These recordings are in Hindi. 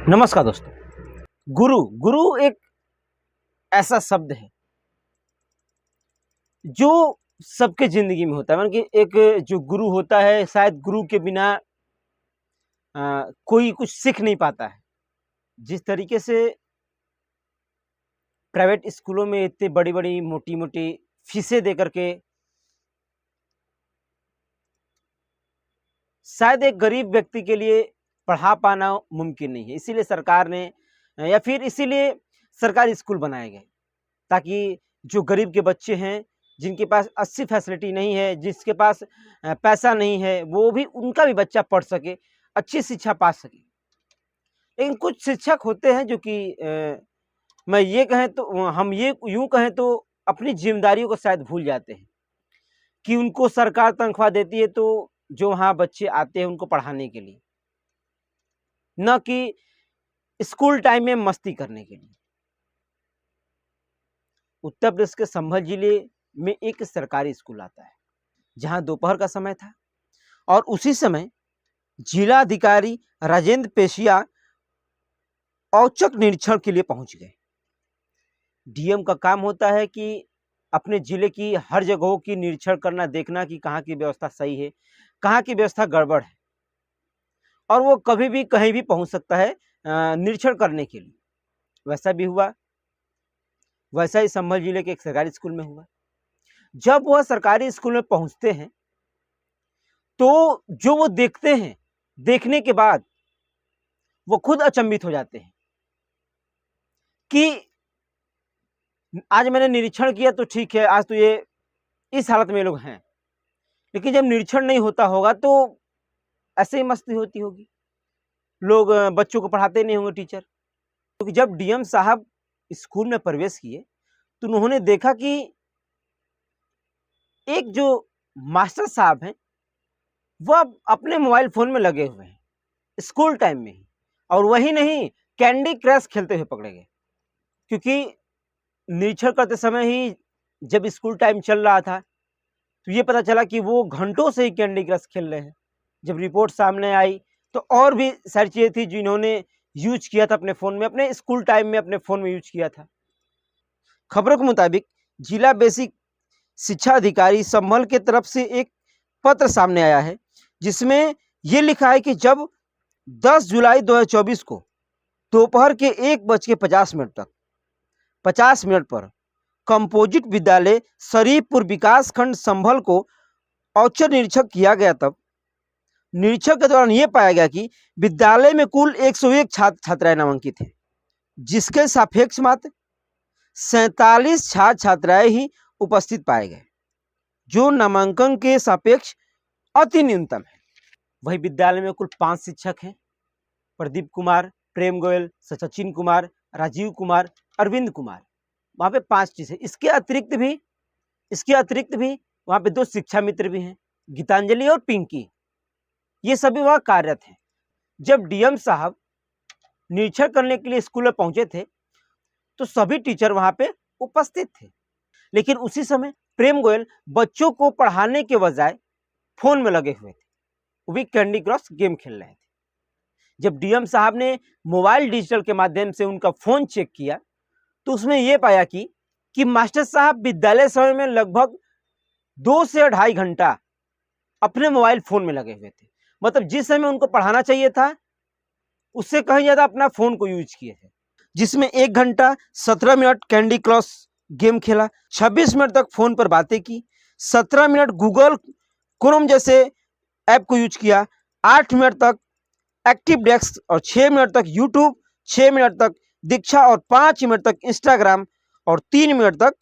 नमस्कार दोस्तों। गुरु गुरु एक ऐसा शब्द है जो सबके जिंदगी में होता है। मतलब कि एक जो गुरु होता है, शायद गुरु के बिना कोई कुछ सीख नहीं पाता है। जिस तरीके से प्राइवेट स्कूलों में इतनी बड़ी बड़ी मोटी मोटी फीसें दे करके शायद एक गरीब व्यक्ति के लिए पढ़ा पाना मुमकिन नहीं है, इसीलिए सरकार ने या फिर इसीलिए सरकारी स्कूल बनाए गए, ताकि जो गरीब के बच्चे हैं, जिनके पास अच्छी फैसिलिटी नहीं है, जिसके पास पैसा नहीं है, वो भी उनका भी बच्चा पढ़ सके, अच्छी शिक्षा पा सके। लेकिन कुछ शिक्षक होते हैं जो कि मैं ये कहें तो हम ये यूँ कहें तो अपनी ज़िम्मेदारियों को शायद भूल जाते हैं कि उनको सरकार तनख्वाह देती है, तो जो वहाँ बच्चे आते हैं उनको पढ़ाने के लिए, न कि स्कूल टाइम में मस्ती करने के लिए। उत्तर प्रदेश के संभल जिले में एक सरकारी स्कूल आता है, जहां दोपहर का समय था और उसी समय जिला अधिकारी राजेंद्र पेशिया औचक निरीक्षण के लिए पहुंच गए। डीएम का काम होता है कि अपने जिले की हर जगहों की निरीक्षण करना, देखना कि कहाँ की व्यवस्था सही है, कहाँ की व्यवस्था गड़बड़ है, और वो कभी भी कहीं भी पहुंच सकता है निरीक्षण करने के लिए। वैसा भी हुआ, वैसा ही संभल जिले के एक सरकारी स्कूल में हुआ। जब वह सरकारी स्कूल में पहुंचते हैं तो जो वो देखते हैं, देखने के बाद वो खुद अचंभित हो जाते हैं कि आज मैंने निरीक्षण किया तो ठीक है, आज तो ये इस हालत में लोग हैं, लेकिन जब निरीक्षण नहीं होता होगा तो ऐसे ही मस्ती होती होगी, लोग बच्चों को पढ़ाते नहीं होंगे टीचर। क्योंकि जब डीएम साहब स्कूल में प्रवेश किए तो उन्होंने देखा कि एक जो मास्टर साहब हैं वह अपने मोबाइल फोन में लगे हुए हैं स्कूल टाइम में ही, और वही नहीं, कैंडी क्रश खेलते हुए पकड़े गए। क्योंकि निरीक्षण करते समय ही जब स्कूल टाइम चल रहा था तो ये पता चला कि वो घंटों से ही कैंडी क्रश खेल रहे हैं। जब रिपोर्ट सामने आई तो और भी सारी चीज़ें थी जो इन्होंने यूज किया था अपने फ़ोन में, अपने स्कूल टाइम में अपने फ़ोन में यूज किया था। खबरों के मुताबिक जिला बेसिक शिक्षा अधिकारी संभल के तरफ से एक पत्र सामने आया है, जिसमें ये लिखा है कि जब 10 जुलाई 2024 को दोपहर के 1:50 तक 50 मिनट पर कंपोजिट विद्यालय शरीफपुर विकास खंड संभल को औचक निरीक्षक किया गया, तब निरीक्षण के दौरान यह पाया गया कि विद्यालय में कुल 101 छात्र छात्राएं नामांकित हैं, जिसके सापेक्ष मात्र 47 छात्र छात्राएं ही उपस्थित पाए गए, जो नामांकन के सापेक्ष अति न्यूनतम है। वही विद्यालय में कुल 5 शिक्षक हैं, प्रदीप कुमार, प्रेम गोयल, सचिन कुमार, राजीव कुमार, अरविंद कुमार, वहाँ पे 5 चीज़ है। इसके अतिरिक्त भी वहाँ पे 2 शिक्षा मित्र भी हैं, गीतांजलि और पिंकी, ये सभी वहाँ कार्यरत हैं। जब डीएम साहब निरीक्षण करने के लिए स्कूल में पहुंचे थे तो सभी टीचर वहाँ पे उपस्थित थे, लेकिन उसी समय प्रेम गोयल बच्चों को पढ़ाने के बजाय फोन में लगे हुए थे, वो भी कैंडी क्रश गेम खेल रहे थे। जब डीएम साहब ने मोबाइल डिजिटल के माध्यम से उनका फोन चेक किया तो उसमें यह पाया कि मास्टर साहब विद्यालय समय में लगभग 2 से 2.5 घंटा अपने मोबाइल फोन में लगे हुए थे। मतलब जिस समय उनको पढ़ाना चाहिए था उससे कहीं ज्यादा अपना फोन को यूज किए थे, जिसमें 1 घंटा 17 मिनट कैंडी क्रश गेम खेला, 26 मिनट तक फोन पर बातें की, 17 मिनट गूगल क्रोम जैसे ऐप को यूज किया, 8 मिनट तक एक्टिव डेस्क और 6 मिनट तक यूट्यूब, 6 मिनट तक दीक्षा और 5 मिनट तक इंस्टाग्राम और 3 मिनट तक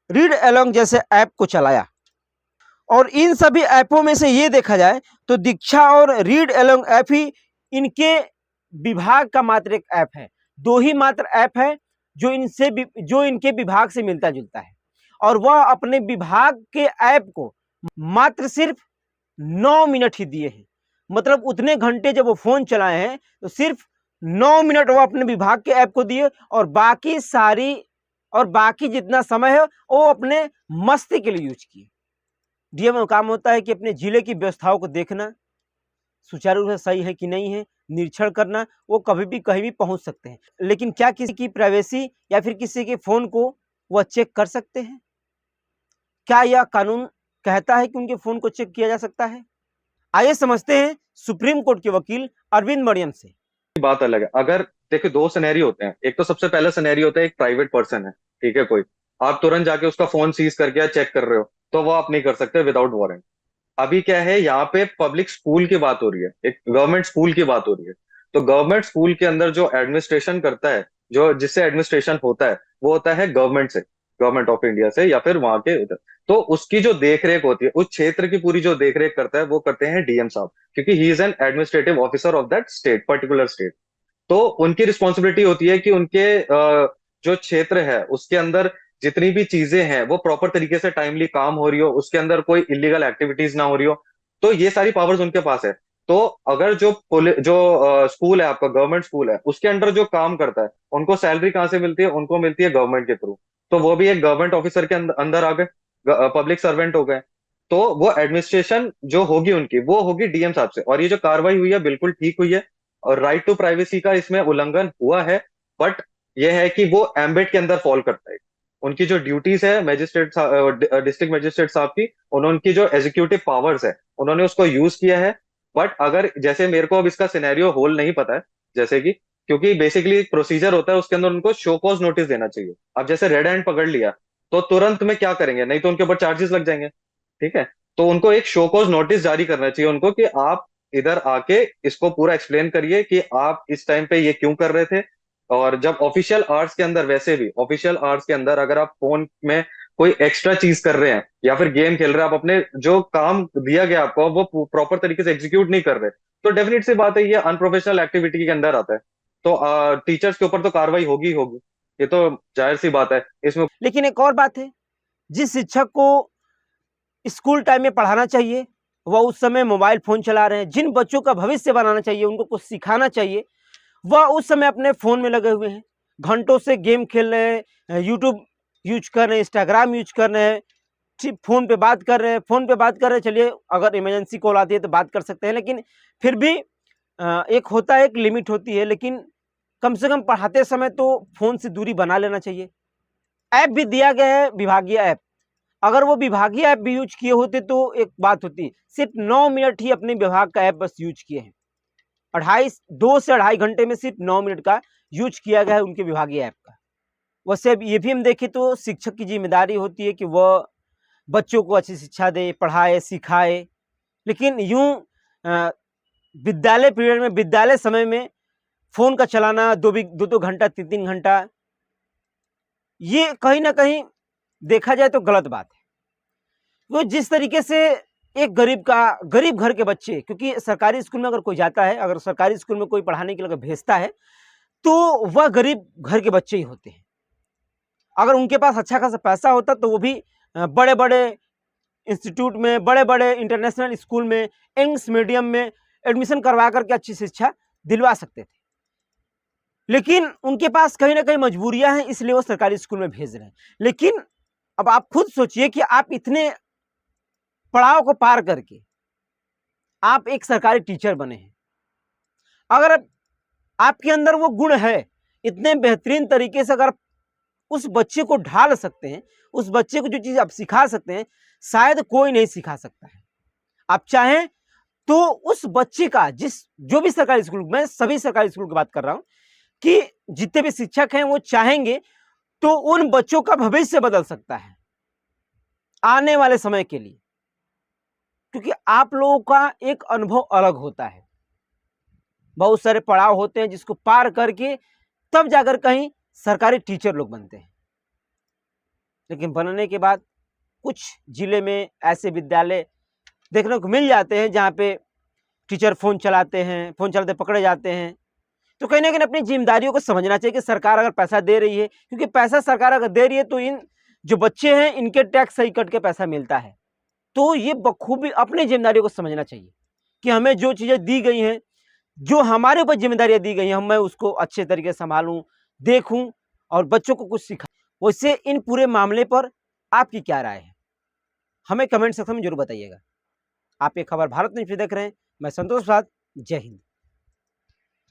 रीड अलोंग जैसे ऐप को चलाया। और इन सभी ऐपों में से ये देखा जाए तो दीक्षा और रीड अलोंग ऐप ही इनके विभाग का मात्र एक ऐप है। 2 ही मात्र ऐप है जो इनके विभाग से मिलता जुलता है, और वह अपने विभाग के ऐप को मात्र सिर्फ 9 मिनट ही दिए हैं। मतलब उतने घंटे जब वो फोन चलाए हैं तो सिर्फ 9 मिनट वो अपने विभाग के ऐप को दिए, और बाकी जितना समय है वो अपने मस्ती के लिए यूज किए। डीएम का काम होता है कि अपने जिले की व्यवस्थाओं को देखना, सुचारू रूप से सही है कि नहीं है निरीक्षण करना, वो कभी भी कहीं भी पहुंच सकते हैं। लेकिन क्या किसी की प्राइवेसी या फिर किसी के फ़ोन को वह चेक कर सकते हैं? क्या यह कानून कहता है कि उनके फ़ोन को चेक किया जा सकता है? आइए समझते हैं सुप्रीम कोर्ट के वकील अरविंद मरियम से। बात अलग है। अगर देखो, दो सिनेरियो होते हैं। एक तो सबसे पहला सिनेरियो होता है, एक प्राइवेट पर्सन है, ठीक है, कोई, आप तुरंत जाके उसका फोन सीज करके या चेक कर रहे हो, तो वो आप नहीं कर सकते विदाउट वारंट। अभी क्या है, यहाँ पे पब्लिक स्कूल की बात हो रही है, एक गवर्नमेंट स्कूल की बात हो रही है। तो गवर्नमेंट स्कूल के अंदर जो एडमिनिस्ट्रेशन करता है, जो जिससे एडमिनिस्ट्रेशन होता है, वो होता है गवर्नमेंट से, गवर्नमेंट ऑफ इंडिया से, या फिर वहां के उधर। तो उसकी जो देखरेख होती है, उस क्षेत्र की पूरी जो देखरेख करता है, वो करते हैं डीएम साहब, क्योंकि he is an administrative officer of that state, particular state. तो उनकी रिस्पॉन्सिबिलिटी होती है कि उनके जो क्षेत्र है उसके अंदर जितनी भी चीजें हैं वो प्रॉपर तरीके से टाइमली काम हो रही हो, उसके अंदर कोई इलीगल एक्टिविटीज ना हो रही हो। तो ये सारी पावर्स उनके पास है। तो अगर जो स्कूल है आपका, गवर्नमेंट स्कूल है, उसके अंडर जो काम करता है, उनको सैलरी कहाँ से मिलती है? उनको मिलती है गवर्नमेंट के थ्रू। तो वो भी एक गवर्नमेंट ऑफिसर के अंदर आ गए, पब्लिक सर्वेंट हो गए। तो वो एडमिनिस्ट्रेशन जो होगी उनकी, वो होगी डीएम साहब से। और ये जो कार्रवाई हुई है बिल्कुल ठीक हुई है, और राइट टू प्राइवेसी का इसमें उल्लंघन हुआ है। बट यह है कि वो एम्बेट के अंदर फॉल करता है। उनकी जो ड्यूटीज है मजिस्ट्रेट, डिस्ट्रिक्ट मजिस्ट्रेट साहब की, उन्होंने उनकी जो एग्जीक्यूटिव पावर्स है उन्होंने उसको यूज किया है। बट अगर जैसे मेरे को अब इसका सिनेरियो होल नहीं पता है, जैसे कि, क्योंकि बेसिकली प्रोसीजर होता है उसके अंदर उनको शो कॉज नोटिस देना चाहिए। अब जैसे रेड हैंड पकड़ लिया, तो तुरंत में क्या करेंगे? नहीं तो उनके ऊपर चार्जेस लग जाएंगे, ठीक है। तो उनको एक शो कॉज नोटिस जारी करना चाहिए उनको, कि आप इधर आके इसको पूरा एक्सप्लेन करिए कि आप इस टाइम पे ये क्यों कर रहे थे। और जब ऑफिशियल आवर्स के अंदर, वैसे भी ऑफिशियल आवर्स के अंदर अगर आप फोन में कोई एक्स्ट्रा चीज कर रहे हैं या फिर गेम खेल रहे हैं, आप अपने जो काम दिया गया आपको वो प्रॉपर तरीके से एग्जीक्यूट नहीं कर रहे, तो डेफिनेट सी बात है ये अनप्रोफेशनल एक्टिविटी के अंदर आता है। तो टीचर्स के ऊपर तो कार्रवाई होगी ही होगी, ये तो जाहिर सी बात है इसमें। लेकिन एक और बात है, जिस शिक्षक को स्कूल टाइम में पढ़ाना चाहिए वह उस समय मोबाइल फ़ोन चला रहे हैं। जिन बच्चों का भविष्य बनाना चाहिए, उनको कुछ सिखाना चाहिए, वह उस समय अपने फ़ोन में लगे हुए हैं। घंटों से गेम खेल रहे हैं, यूट्यूब यूज़ कर रहे हैं, इंस्टाग्राम यूज़ कर रहे हैं, ठीक फ़ोन पे बात कर रहे हैं, चलिए अगर इमरजेंसी कॉल आती है तो बात कर सकते हैं, लेकिन फिर भी एक होता है, एक लिमिट होती है। लेकिन कम से कम पढ़ाते समय तो फ़ोन से दूरी बना लेना चाहिए। ऐप भी दिया गया है, विभागीय ऐप। अगर वो विभागीय ऐप भी यूज़ किए होते तो एक बात होती। सिर्फ 9 मिनट ही अपने विभाग का ऐप बस यूज़ किए हैं। 2 से 2.5 घंटे में सिर्फ 9 मिनट का यूज़ किया गया है उनके विभागीय ऐप का। वैसे अब ये भी हम देखें तो शिक्षक की ज़िम्मेदारी होती है कि वह बच्चों को अच्छी शिक्षा दे, पढ़ाए, सिखाए। लेकिन यूँ अ, विद्यालय पीरियड में, विद्यालय समय में फ़ोन का चलाना 2-2 घंटा, 3-3 घंटा, ये कहीं न कहीं देखा जाए तो गलत बात है। वो जिस तरीके से एक गरीब घर के बच्चे, क्योंकि सरकारी स्कूल में अगर कोई जाता है, अगर सरकारी स्कूल में कोई पढ़ाने के लिए अगर भेजता है, तो वह गरीब घर के बच्चे ही होते हैं। अगर उनके पास अच्छा खासा पैसा होता तो वो भी बड़े-बड़े इंस्टीट्यूट में, बड़े-बड़े इंटरनेशनल स्कूल में, इंग्लिश मीडियम में एडमिशन करवा कर के अच्छी शिक्षा दिलवा सकते थे। लेकिन उनके पास कहीं न कहीं मजबूरियाँ हैं, इसलिए वो सरकारी स्कूल में भेज रहे हैं। लेकिन अब आप खुद सोचिए कि आप इतने पड़ाव को पार करके आप एक सरकारी टीचर बने हैं। अगर आपके अंदर वो गुण है, इतने बेहतरीन तरीके से अगर उस बच्चे को ढाल सकते हैं, उस बच्चे को जो चीज़ आप सिखा सकते हैं, शायद कोई नहीं सिखा सकता है। आप चाहें तो उस बच्चे का जो भी सरकारी स्कूल, मैं सभी सरकारी स्कूल की बात कर रहा हूँ, कि जितने भी शिक्षक हैं वो चाहेंगे तो उन बच्चों का भविष्य बदल सकता है आने वाले समय के लिए। क्योंकि आप लोगों का एक अनुभव अलग होता है। बहुत सारे पड़ाव होते हैं जिसको पार करके तब जाकर कहीं सरकारी टीचर लोग बनते हैं। लेकिन बनने के बाद कुछ जिले में ऐसे विद्यालय देखने को मिल जाते हैं जहाँ पे टीचर फ़ोन चलाते पकड़े जाते हैं। तो कहीं न कहीं अपनी ज़िम्मेदारियों को समझना चाहिए कि सरकार अगर पैसा दे रही है, क्योंकि पैसा सरकार अगर दे रही है तो इन जो बच्चे हैं इनके टैक्स सही कट के पैसा मिलता है। तो ये बखूबी अपनी ज़िम्मेदारियों को समझना चाहिए कि हमें जो चीज़ें दी गई हैं, जो हमारे ऊपर ज़िम्मेदारियाँ दी गई हैं, मैं उसको अच्छे तरीके से सँभालूँ, देखूँ और बच्चों को कुछ सिखाऊँ। वैसे इन पूरे मामले पर आपकी क्या राय है? हमें कमेंट सेक्शन में ज़रूर बताइएगा। आप ये खबर भारत न्यूज़ पे देख रहे हैं। मैं संतोष प्रसाद, जय हिंद।